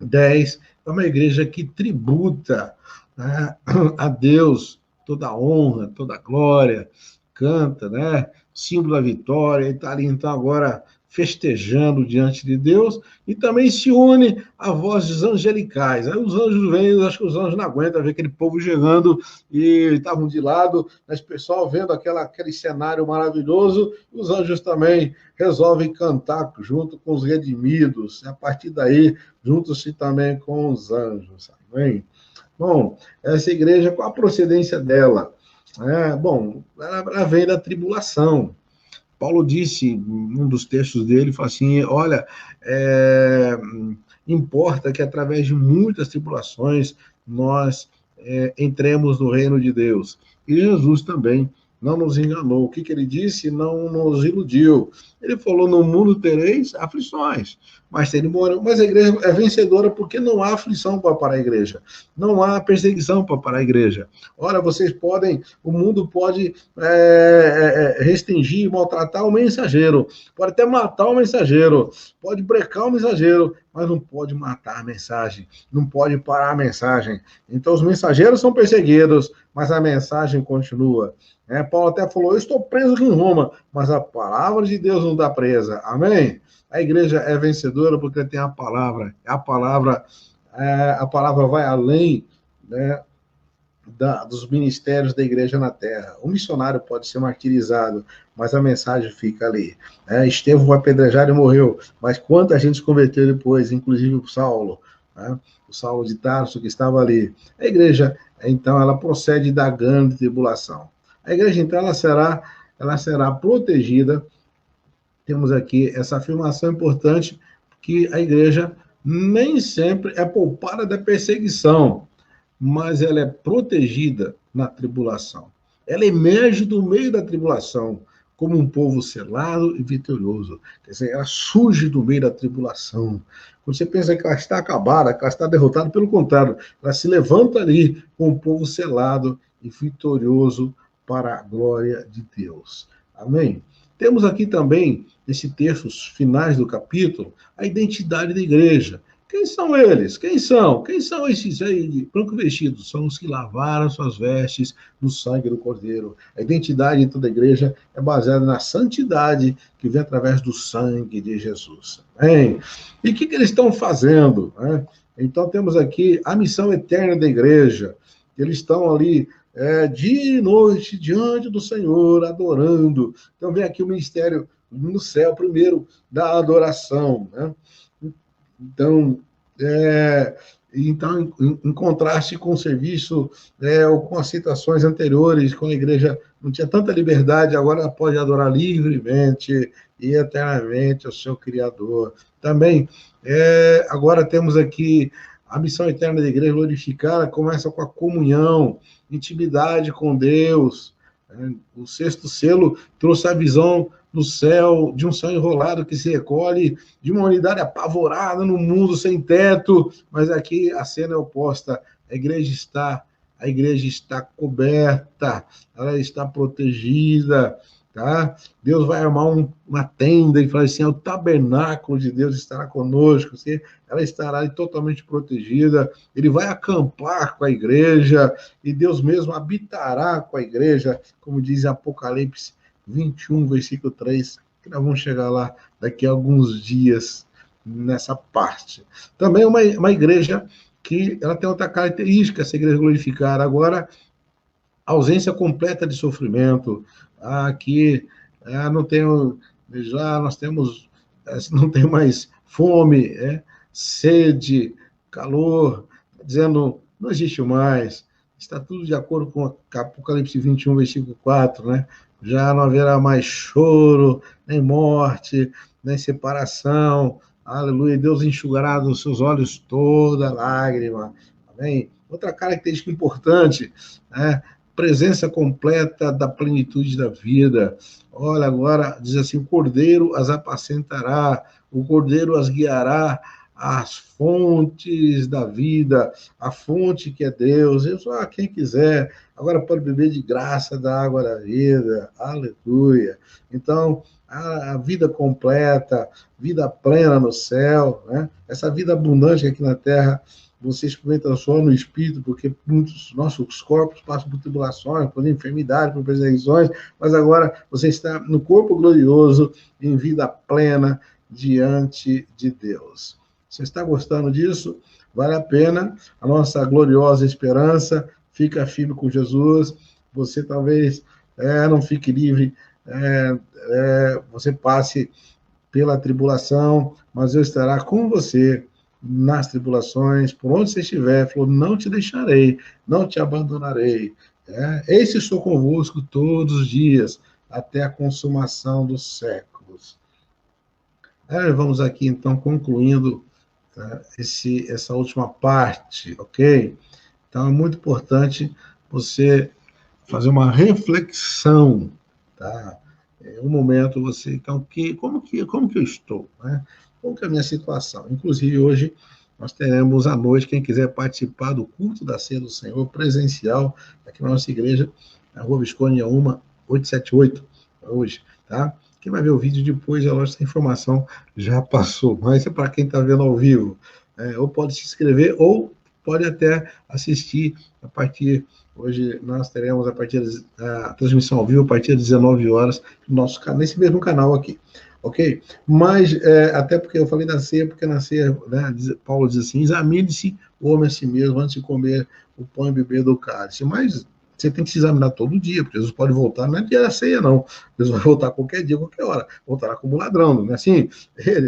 Speaker 1: 10, é uma igreja que tributa, né, a Deus toda a honra, toda a glória, canta, né? Símbolo da vitória, e está ali então agora festejando diante de Deus, e também se une a vozes angelicais. Aí os anjos vêm, acho que os anjos não aguentam ver aquele povo chegando, e estavam de lado, mas o pessoal vendo aquele cenário maravilhoso, os anjos também resolvem cantar junto com os redimidos, e a partir daí, juntos-se também com os anjos. Amém? Bom, essa igreja, qual a procedência dela? Bom, ela vem da tribulação. Paulo disse, em um dos textos dele, fala assim, olha, importa que através de muitas tribulações nós entremos no reino de Deus. E Jesus também não nos enganou. O que ele disse não nos iludiu. Ele falou, no mundo tereis aflições, mas a igreja é vencedora porque não há aflição para a igreja, não há perseguição para a igreja. Ora, o mundo pode restringir, maltratar o mensageiro, pode até matar o mensageiro, pode brecar o mensageiro, mas não pode matar a mensagem, não pode parar a mensagem. Então, os mensageiros são perseguidos, mas a mensagem continua. Paulo até falou, eu estou preso aqui em Roma, mas a palavra de Deus não dá presa. Amém? A igreja é vencedora porque tem a palavra. A palavra vai além, né, dos ministérios da igreja na terra. O missionário pode ser martirizado, mas a mensagem fica ali. Estevão foi apedrejado e morreu, mas quanta gente se converteu depois, inclusive o Saulo, né? O Saulo de Tarso que estava ali. A igreja, então, ela procede da grande tribulação. A igreja, então, ela será protegida. Temos aqui essa afirmação importante, que a igreja nem sempre é poupada da perseguição, mas ela é protegida na tribulação. Ela emerge do meio da tribulação como um povo selado e vitorioso. Quer dizer, ela surge do meio da tribulação. Quando você pensa que ela está acabada, que ela está derrotada, pelo contrário, ela se levanta ali com um povo selado e vitorioso para a glória de Deus. Amém? Temos aqui também, nesses textos finais do capítulo, a identidade da igreja. Quem são eles? Quem são? Quem são esses aí de branco vestidos? São os que lavaram suas vestes no sangue do Cordeiro. A identidade de toda a igreja é baseada na santidade que vem através do sangue de Jesus. Amém? E o que eles estão fazendo? Né? Então, temos aqui a missão eterna da igreja. Eles estão ali dia e noite diante do Senhor, adorando. Então, vem aqui o ministério no céu, primeiro, da adoração, né? Então, em contraste com o serviço ou com as situações anteriores, quando a igreja não tinha tanta liberdade, agora ela pode adorar livremente e eternamente o seu Criador. Também, agora temos aqui a missão eterna da igreja glorificada, começa com a comunhão, intimidade com Deus. O sexto selo trouxe a visão do céu, de um céu enrolado que se recolhe, de uma humanidade apavorada no mundo sem teto, mas aqui a cena é oposta. A igreja está coberta, ela está protegida, tá? Deus vai armar uma tenda e falar assim, o tabernáculo de Deus estará conosco, assim, ela estará ali totalmente protegida, ele vai acampar com a igreja, e Deus mesmo habitará com a igreja, como diz Apocalipse 21, versículo 3, que nós vamos chegar lá daqui a alguns dias nessa parte. Também uma igreja que ela tem outra característica, essa igreja glorificada. Agora, ausência completa de sofrimento. Aqui não tem, já nós temos, não tem mais fome, sede, calor, dizendo, não existe mais. Está tudo de acordo com Apocalipse 21, versículo 4, né? Já não haverá mais choro, nem morte, nem separação. Aleluia. Deus enxugará dos seus olhos toda lágrima. Amém? Outra característica importante, presença completa da plenitude da vida. Olha, agora diz assim, o Cordeiro as apacentará, o Cordeiro as guiará às fontes da vida, a fonte que é Deus. Quem quiser, agora pode beber de graça da água da vida. Aleluia. Então, a vida completa, vida plena no céu, né? Essa vida abundante aqui na terra, você experimenta só no Espírito, porque muitos nossos corpos passam por tribulações, por enfermidade, por perseguições, mas agora você está no corpo glorioso, em vida plena, diante de Deus. Você está gostando disso? Vale a pena. A nossa gloriosa esperança, fica firme com Jesus. Você talvez não fique livre, você passe pela tribulação, mas eu estarei com você nas tribulações, por onde você estiver. Falou, não te deixarei, não te abandonarei. Eis que estou convosco todos os dias, até a consumação dos séculos. Vamos aqui, então, concluindo essa última parte, ok? Então, é muito importante você fazer uma reflexão, tá? Um momento você, então, como que eu estou, né? Como que é a minha situação? Inclusive, hoje, nós teremos à noite, quem quiser participar do culto da Ceia do Senhor, presencial, aqui na nossa igreja, na Rua Visconde 878, hoje, tá? Quem vai ver o vídeo depois, é lógico que essa informação já passou, mas é para quem está vendo ao vivo. Ou pode se inscrever, ou pode até assistir a partir... Hoje nós teremos a transmissão ao vivo a partir das 19 horas, nesse mesmo canal aqui, ok? Mas, até porque eu falei da ceia, porque na ceia, né, Paulo diz assim, examine-se o homem a si mesmo antes de comer o pão e beber do cálice. Mas você tem que se examinar todo dia, porque Jesus pode voltar, não é dia da ceia, não. Jesus vai voltar qualquer dia, qualquer hora. Voltará como ladrão, não é assim?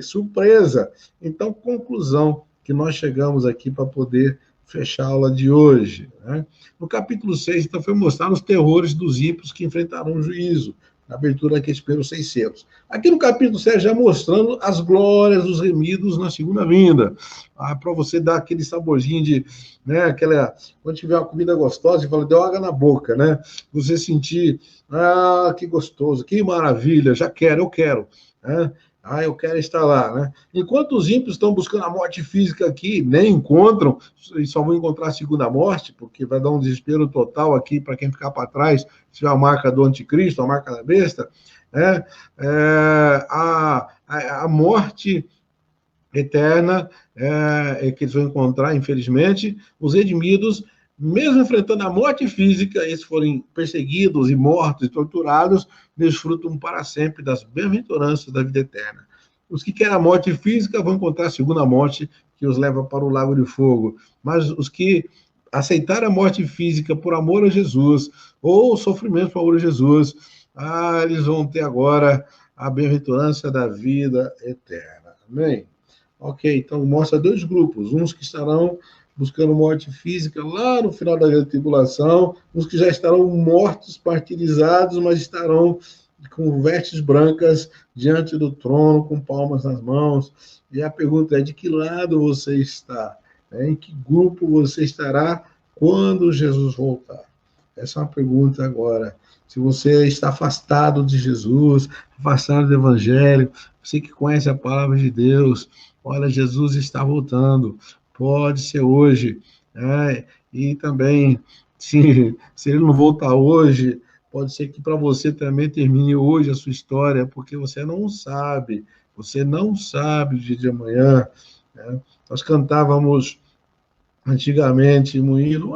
Speaker 1: Surpresa. Então, conclusão que nós chegamos aqui para poder fechar a aula de hoje, né? No capítulo 6, então, foi mostrar os terrores dos ímpios que enfrentarão o juízo, na abertura daqueles primeiros 6 selos. Aqui no capítulo 7, já mostrando as glórias dos remidos na segunda vinda, para você dar aquele saborzinho de, né, quando tiver uma comida gostosa, você fala, deu água na boca, né? Você sentir, que gostoso, que maravilha, já quero, eu quero, né? Eu quero estar lá, né? Enquanto os ímpios estão buscando a morte física aqui, nem encontram, e só vão encontrar a segunda morte, porque vai dar um desespero total aqui para quem ficar para trás, se tiver a marca do anticristo, a marca da besta, né? A morte eterna que eles vão encontrar, infelizmente. Os redimidos, mesmo enfrentando a morte física, eles forem perseguidos e mortos e torturados, desfrutam para sempre das bem-aventuranças da vida eterna. Os que querem a morte física vão encontrar a segunda morte, que os leva para o lago de fogo. Mas os que aceitaram a morte física por amor a Jesus, ou o sofrimento por amor a Jesus, eles vão ter agora a bem-aventurança da vida eterna. Amém? Ok, então mostra dois grupos, uns que estarão buscando morte física lá no final da tribulação, uns que já estarão mortos, martirizados, mas estarão com vestes brancas diante do trono, com palmas nas mãos. E a pergunta é: de que lado você está? Em que grupo você estará quando Jesus voltar? Essa é uma pergunta agora. Se você está afastado de Jesus, afastado do Evangelho, você que conhece a palavra de Deus, olha, Jesus está voltando, pode ser hoje, e também, se ele não voltar hoje, pode ser que para você também termine hoje a sua história, porque você não sabe o dia de amanhã. Né? Nós cantávamos antigamente, Moinho,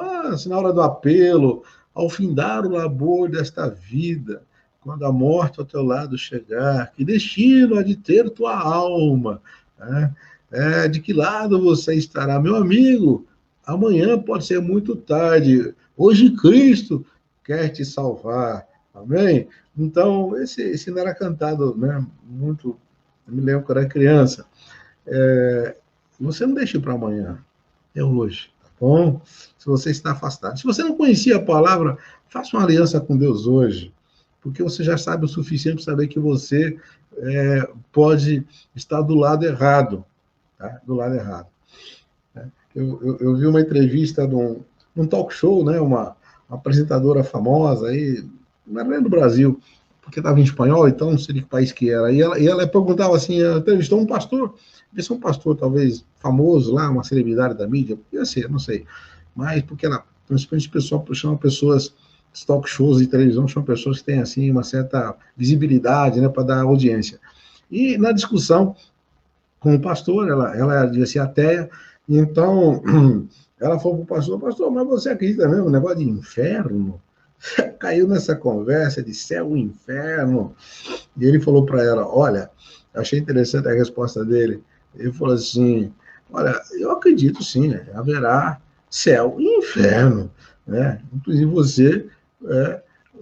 Speaker 1: na hora do apelo, ao findar o labor desta vida, quando a morte ao teu lado chegar, que destino há de ter tua alma? Né? De que lado você estará? Meu amigo, amanhã pode ser muito tarde. Hoje Cristo quer te salvar. Amém? Então, esse não era cantado, né? Muito. Eu me lembro quando era criança. Você não deixe para amanhã, é hoje, tá bom? Se você está afastado. Se você não conhecia a palavra, faça uma aliança com Deus hoje, porque você já sabe o suficiente para saber que você pode estar do lado errado, tá? Do lado errado. Eu vi uma entrevista num talk show, né? Uma apresentadora famosa aí, não era nem do Brasil, porque estava em espanhol, então não sei de que país que era. E ela perguntava assim, ela entrevistou um pastor, devia ser um pastor talvez famoso lá, uma celebridade da mídia, podia ser, não sei. Mas porque ela, principalmente o pessoal chama pessoas, talk shows de televisão, são pessoas que têm assim uma certa visibilidade, né, para dar audiência. E na discussão com o pastor, ela devia ser ateia, então ela falou para o pastor, mas você acredita mesmo no negócio de inferno? Caiu nessa conversa de céu e inferno. E ele falou para ela, olha, achei interessante a resposta dele. Ele falou assim, olha, eu acredito sim, haverá céu e inferno, né? Inclusive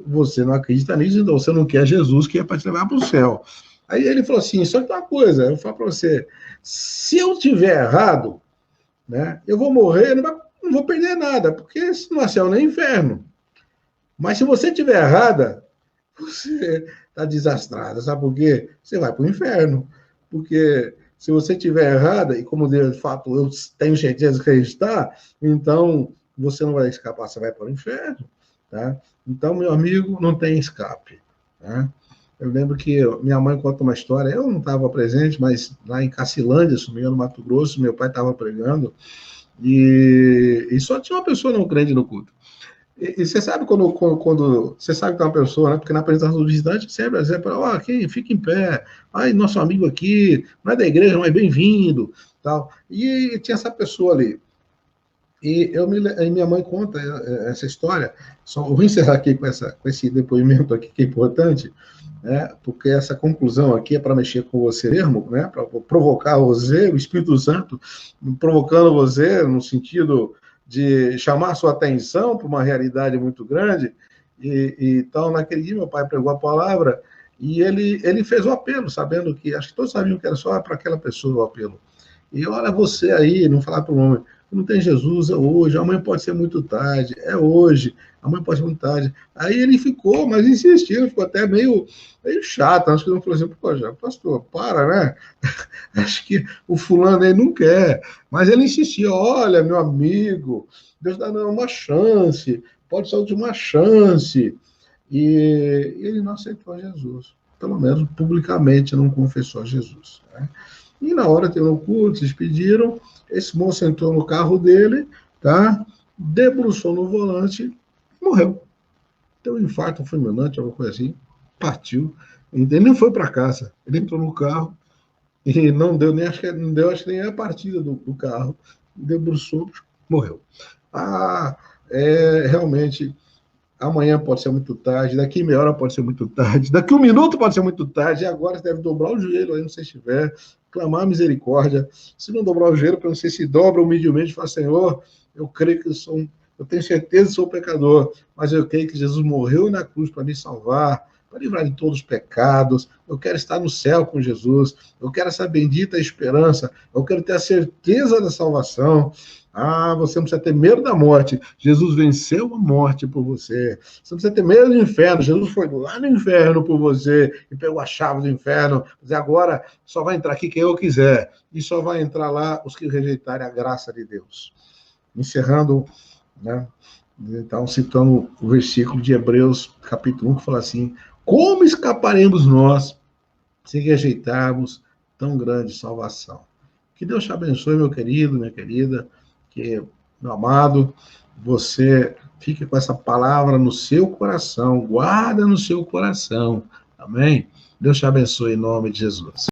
Speaker 1: você não acredita nisso, então você não quer Jesus que é para te levar para o céu. Aí ele falou assim, só que uma coisa, eu falo para você, se eu tiver errado, né, eu vou morrer, não vou perder nada, porque isso não é céu nem inferno. Mas se você tiver errada, você está desastrada, sabe por quê? Você vai para o inferno. Porque se você tiver errada, e como de fato eu tenho certeza que está, então você não vai escapar, você vai para o inferno. Tá? Então, meu amigo, não tem escape. Tá? Eu lembro que minha mãe conta uma história, eu não estava presente, mas lá em Cacilândia, no Mato Grosso, meu pai estava pregando, e só tinha uma pessoa não crente no culto. E você sabe quando você sabe que é uma pessoa, né? Porque na apresentação do visitante sempre aqui, fica em pé, ai, nosso amigo aqui, não é da igreja, mas bem-vindo, tal. E tinha essa pessoa ali. E minha mãe conta essa história. Eu vou encerrar aqui com esse depoimento aqui que é importante, né? Porque essa conclusão aqui é para mexer com você mesmo, né? Para provocar você, o Espírito Santo, provocando você no sentido de chamar sua atenção para uma realidade muito grande. Então, naquele dia, meu pai pregou a palavra e ele fez o apelo, sabendo que, acho que todos sabiam que era só para aquela pessoa o apelo. E olha você aí, não falar para o homem, não tem Jesus, é hoje, amanhã pode ser muito tarde, é hoje, amanhã pode ser muito tarde. Aí ele ficou, mas insistiu, ficou até meio chato. Acho que ele falou assim, pô, já, pastor, para, né? Acho que o fulano aí não quer. Mas ele insistia, olha, meu amigo, Deus está dando uma chance, pode ser a última chance. E ele não aceitou Jesus, pelo menos publicamente não confessou a Jesus. Né? E na hora teve um culto, se despediram, esse moço entrou no carro dele, tá? Debruçou no volante e morreu. Teve um infarto fulminante, alguma coisa assim, partiu. Ele nem foi para casa, ele entrou no carro e não deu nem, acho que nem a partida do carro, debruçou, morreu. Realmente, amanhã pode ser muito tarde, daqui meia hora pode ser muito tarde, daqui um minuto pode ser muito tarde, e agora você deve dobrar o joelho aí, não sei se estiver, clamar misericórdia. Se não dobrar o joelho, porque eu não sei se dobra humildemente, fala, Senhor, eu creio que eu tenho certeza que sou pecador, mas eu creio que Jesus morreu na cruz para me salvar, para livrar de todos os pecados. Eu quero estar no céu com Jesus. Eu quero essa bendita esperança. Eu quero ter a certeza da salvação. Você não precisa ter medo da morte. Jesus venceu a morte por você. Você não precisa ter medo do inferno. Jesus foi lá no inferno por você e pegou a chave do inferno. Mas agora só vai entrar aqui quem eu quiser. E só vai entrar lá os que rejeitarem a graça de Deus. Encerrando, né? Então, citando o versículo de Hebreus, capítulo 1, que fala assim: como escaparemos nós se rejeitarmos tão grande salvação? Que Deus te abençoe, meu querido, minha querida, que, meu amado, você fique com essa palavra no seu coração, guarda no seu coração, amém? Deus te abençoe em nome de Jesus.